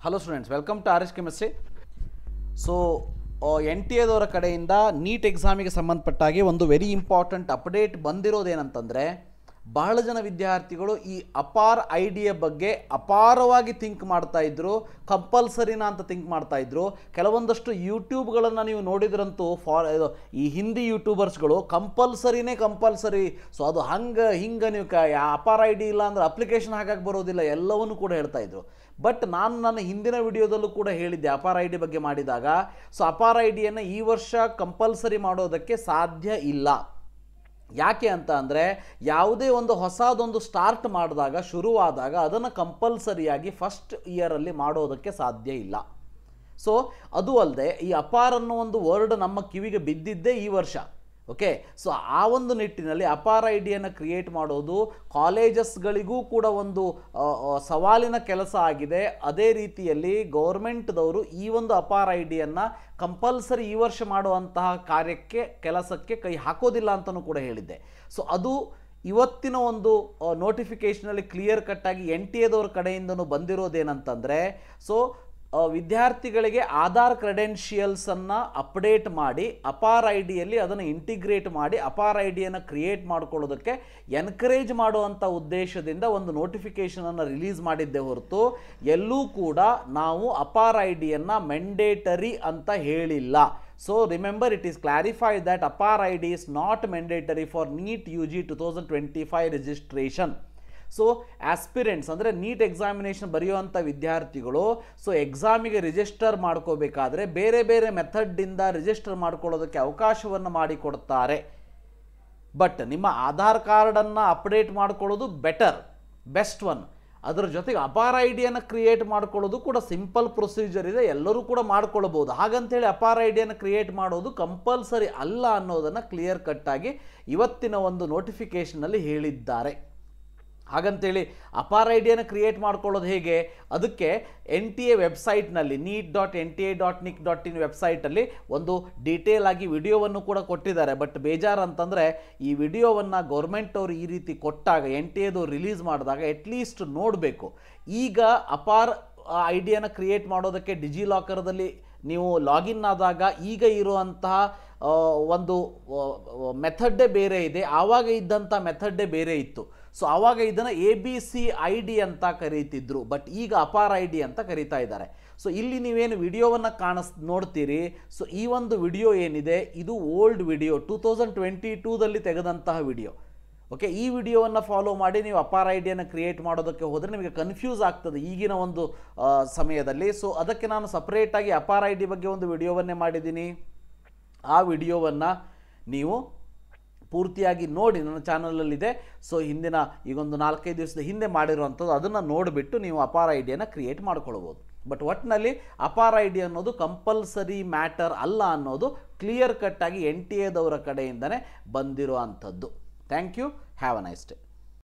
Hello students, welcome to R S chemistry. So N T ಎದವರ ಕಡೆಯಿಂದ NEET ಎಕ್ಸಾಮಿಗೆ ಸಂಬಂಧಪಟ್ಟಾಗೆ ಒಂದು very important update ಬಂದಿರೋದೇನಂತಂದರೆ, ಬಹಳ ಜನ ವಿದ್ಯಾರ್ಥಿಗಳು ಈ ಅಪಾರ್ ಐಡಿಯ ಬಗ್ಗೆ ಅಪಾರವಾಗಿ ಥಿಂಕ್ ಮಾಡ್ತಾಯಿದ್ರು, ಕಂಪಲ್ಸರಿನಾ ಅಂತ ಥಿಂಕ್ ಮಾಡ್ತಾಯಿದ್ರು. ಕೆಲವೊಂದಷ್ಟು ಯೂಟ್ಯೂಬ್ಗಳನ್ನು ನೀವು ನೋಡಿದ್ರಂತೂ ಈ ಹಿಂದಿ ಯೂಟ್ಯೂಬರ್ಸ್ಗಳು ಕಂಪಲ್ಸರಿ, ಸೊ ಅದು ಹಿಂಗೆ ನೀವು ಅಪಾರ್ ಐ ಡಿ ಇಲ್ಲ ಅಂದರೆ ಅಪ್ಲಿಕೇಶನ್ ಹಾಕಕ್ಕೆ ಬರೋದಿಲ್ಲ ಎಲ್ಲವನ್ನೂ ಕೂಡ ಹೇಳ್ತಾಯಿದ್ರು. ಬಟ್ ನಾನು ನನ್ನ ಹಿಂದಿನ ವಿಡಿಯೋದಲ್ಲೂ ಕೂಡ ಹೇಳಿದ್ದೆ ಅಪಾರ್ ಐ ಡಿ ಬಗ್ಗೆ ಮಾಡಿದಾಗ. ಸೊ ಅಪಾರ್ ಐ ಡಿಯನ್ನು ಈ ವರ್ಷ ಕಂಪಲ್ಸರಿ ಮಾಡೋದಕ್ಕೆ ಸಾಧ್ಯ ಇಲ್ಲ. ಯಾಕೆ ಅಂತ ಅಂದರೆ, ಯಾವುದೇ ಒಂದು ಹೊಸದೊಂದು ಸ್ಟಾರ್ಟ್ ಮಾಡಿದಾಗ ಶುರುವಾದಾಗ ಅದನ್ನು ಕಂಪಲ್ಸರಿಯಾಗಿ ಫಸ್ಟ್ ಇಯರಲ್ಲಿ ಮಾಡೋದಕ್ಕೆ ಸಾಧ್ಯ ಇಲ್ಲ. ಸೊ ಅದು ಅಲ್ಲದೆ ಈ ಅಪಾರ್ ಅನ್ನೋ ಒಂದು ವರ್ಡ್ ನಮ್ಮ ಕಿವಿಗೆ ಬಿದ್ದಿದ್ದೇ ಈ ವರ್ಷ. ಓಕೆ, ಸೊ ಆ ಒಂದು ನಿಟ್ಟಿನಲ್ಲಿ ಅಪಾರ್ ಐ ಡಿಯನ್ನು ಕ್ರಿಯೇಟ್ ಮಾಡೋದು ಕಾಲೇಜಸ್ಗಳಿಗೂ ಕೂಡ ಒಂದು ಸವಾಲಿನ ಕೆಲಸ ಆಗಿದೆ. ಅದೇ ರೀತಿಯಲ್ಲಿ ಗೌರ್ಮೆಂಟ್ದವರು ಈ ಒಂದು ಅಪಾರ್ ಐ ಡಿಯನ್ನು ಕಂಪಲ್ಸರಿ ಈ ವರ್ಷ ಮಾಡುವಂತಹ ಕೆಲಸಕ್ಕೆ ಕೈ ಹಾಕೋದಿಲ್ಲ ಅಂತಲೂ ಕೂಡ ಹೇಳಿದ್ದೆ. ಸೊ ಅದು ಇವತ್ತಿನ ಒಂದು ನೋಟಿಫಿಕೇಷನಲ್ಲಿ ಕ್ಲಿಯರ್ ಕಟ್ಟಾಗಿ ಎನ್ ಟಿ ಎದವ್ರ ಕಡೆಯಿಂದನೂ ಬಂದಿರೋದೇನಂತಂದರೆ, ಸೊ ವಿದ್ಯಾರ್ಥಿಗಳಿಗೆ ಆಧಾರ್ ಕ್ರೆಡೆನ್ಷಿಯಲ್ಸನ್ನು ಅಪ್ಡೇಟ್ ಮಾಡಿ ಅಪಾರ್ ಐ ಡಿಯಲ್ಲಿ ಅದನ್ನು ಇಂಟಿಗ್ರೇಟ್ ಮಾಡಿ ಅಪಾರ್ ಐ ಡಿಯನ್ನು ಕ್ರಿಯೇಟ್ ಮಾಡ್ಕೊಳ್ಳೋದಕ್ಕೆ ಎನ್ಕರೇಜ್ ಮಾಡುವಂಥ ಉದ್ದೇಶದಿಂದ ಒಂದು ನೋಟಿಫಿಕೇಷನನ್ನು ರಿಲೀಸ್ ಮಾಡಿದ್ದೆ ಹೊರತು ಎಲ್ಲೂ ಕೂಡ ನಾವು ಅಪಾರ್ ಐ ಡಿಯನ್ನು ಮೆಂಡೇಟರಿ ಅಂತ ಹೇಳಿಲ್ಲ. So remember, it is clarified that APAR ID is not mandatory for NEET UG 2025 registration. So aspirants ಅಂದರೆ ನೀಟ್ ಎಕ್ಸಾಮಿನೇಷನ್ ಬರೆಯುವಂಥ ವಿದ್ಯಾರ್ಥಿಗಳು ಸೊ ಎಕ್ಸಾಮಿಗೆ ರಿಜಿಸ್ಟರ್ ಮಾಡ್ಕೋಬೇಕಾದ್ರೆ ಬೇರೆ ಬೇರೆ ಮೆಥಡ್ಡಿಂದ ರಿಜಿಸ್ಟರ್ ಮಾಡ್ಕೊಳ್ಳೋದಕ್ಕೆ ಅವಕಾಶವನ್ನು ಮಾಡಿಕೊಡ್ತಾರೆ. ಬಟ್ ನಿಮ್ಮ ಆಧಾರ್ ಕಾರ್ಡನ್ನು ಅಪ್ಡೇಟ್ ಮಾಡ್ಕೊಳ್ಳೋದು ಬೆಸ್ಟ್ ಒನ್. ಅದರ ಜೊತೆಗೆ ಅಪಾರ್ ಐ ಡಿಯನ್ನು ಕ್ರಿಯೇಟ್ ಮಾಡ್ಕೊಳ್ಳೋದು ಕೂಡ ಸಿಂಪಲ್ ಪ್ರೊಸೀಜರ್ ಇದೆ, ಎಲ್ಲರೂ ಕೂಡ ಮಾಡ್ಕೊಳ್ಬೋದು. ಹಾಗಂತೇಳಿ ಅಪಾರ್ ಐ ಡಿಯನ್ನು ಕ್ರಿಯೇಟ್ ಮಾಡೋದು ಕಂಪಲ್ಸರಿ ಅಲ್ಲ ಅನ್ನೋದನ್ನು ಕ್ಲಿಯರ್ ಕಟ್ಟಾಗಿ ಇವತ್ತಿನ ಒಂದು ನೋಟಿಫಿಕೇಷನಲ್ಲಿ ಹೇಳಿದ್ದಾರೆ. ಹಾಗಂತೇಳಿ ಅಪಾರ್ ಐ ಡಿಯನ್ನು ಕ್ರಿಯೇಟ್ ಮಾಡ್ಕೊಳ್ಳೋದು ಹೇಗೆ, ಅದಕ್ಕೆ ಎನ್ ಟಿ ಎ ವೆಬ್ಸೈಟ್ನಲ್ಲಿ neet.nta.nic.in ವೆಬ್ಸೈಟಲ್ಲಿ ಒಂದು ಡೀಟೇಲ್ ಆಗಿ ವಿಡಿಯೋವನ್ನು ಕೂಡ ಕೊಟ್ಟಿದ್ದಾರೆ. ಬಟ್ ಬೇಜಾರು ಅಂತಂದರೆ ಈ ವಿಡಿಯೋವನ್ನು ಗೌರ್ಮೆಂಟ್ ಅವರು ಈ ರೀತಿ ಕೊಟ್ಟಾಗ ಎನ್ ಟಿ ಎದು ರಿಲೀಸ್ ಮಾಡಿದಾಗ ಅಟ್ಲೀಸ್ಟ್ ನೋಡಬೇಕು. ಈಗ ಅಪಾರ್ ಐ ಡಿಯನ್ನು ಕ್ರಿಯೇಟ್ ಮಾಡೋದಕ್ಕೆ ಡಿಜಿಲಾಕರ್ದಲ್ಲಿ ನೀವು ಲಾಗಿನ್ ಆದಾಗ ಈಗ ಇರುವಂತಹ ಒಂದು ಮೆಥಡ್ಡೇ ಬೇರೆ ಇದೆ, ಆವಾಗ ಇದ್ದಂಥ ಮೆಥಡ್ಡೇ ಬೇರೆ ಇತ್ತು. ಸೊ ಆವಾಗ ಇದನ್ನು ABC ಐ ಡಿ ಅಂತ ಕರೀತಿದ್ರು, ಬಟ್ ಈಗ ಅಪಾರ್ ಐ ಡಿ ಅಂತ ಕರೀತಾ ಇದ್ದಾರೆ. ಸೊ ಇಲ್ಲಿ ನೀವೇನು ವಿಡಿಯೋವನ್ನು ನೋಡ್ತೀರಿ, ಸೊ ಈ ಒಂದು ವಿಡಿಯೋ ಏನಿದೆ ಇದು ಓಲ್ಡ್ ವಿಡಿಯೋ 2022ದಲ್ಲಿ ತೆಗೆದಂತಹ ವಿಡಿಯೋ. ಓಕೆ, ಈ ವಿಡಿಯೋವನ್ನು ಫಾಲೋ ಮಾಡಿ ನೀವು ಅಪಾರ್ ಐ ಡಿಯನ್ನು ಕ್ರಿಯೇಟ್ ಮಾಡೋದಕ್ಕೆ ಹೋದರೆ ನಿಮಗೆ ಕನ್ಫ್ಯೂಸ್ ಆಗ್ತದೆ ಈಗಿನ ಒಂದು ಸಮಯದಲ್ಲಿ. ಸೊ ಅದಕ್ಕೆ ನಾನು ಸಪ್ರೇಟಾಗಿ ಅಪಾರ್ ಐ ಡಿ ಬಗ್ಗೆ ಒಂದು ವಿಡಿಯೋವನ್ನೇ ಮಾಡಿದ್ದೀನಿ. ಆ ವಿಡಿಯೋವನ್ನು ನೀವು ಪೂರ್ತಿಯಾಗಿ ನೋಡಿ, ನನ್ನ ಚಾನಲಲ್ಲಿದೆ. ಸೊ ಹಿಂದಿನ ಈಗೊಂದು 4-5 ದಿವಸದ ಹಿಂದೆ ಮಾಡಿರುವಂಥದ್ದು ಅದನ್ನು ನೋಡಿಬಿಟ್ಟು ನೀವು ಅಪಾರ್ ಐ ಡಿಯನ್ನು ಕ್ರಿಯೇಟ್ ಮಾಡ್ಕೊಳ್ಬೋದು. ಬಟ್ ಒಟ್ಟಿನಲ್ಲಿ ಅಪಾರ್ ಐ ಡಿ ಅನ್ನೋದು ಕಂಪಲ್ಸರಿ ಮ್ಯಾಟರ್ ಅಲ್ಲ ಅನ್ನೋದು ಕ್ಲಿಯರ್ ಕಟ್ಟಾಗಿ ಎನ್ ಟಿ ಎದವರ ಕಡೆಯಿಂದನೇ ಬಂದಿರೋ ಅಂಥದ್ದು. Thank you, have a nice day.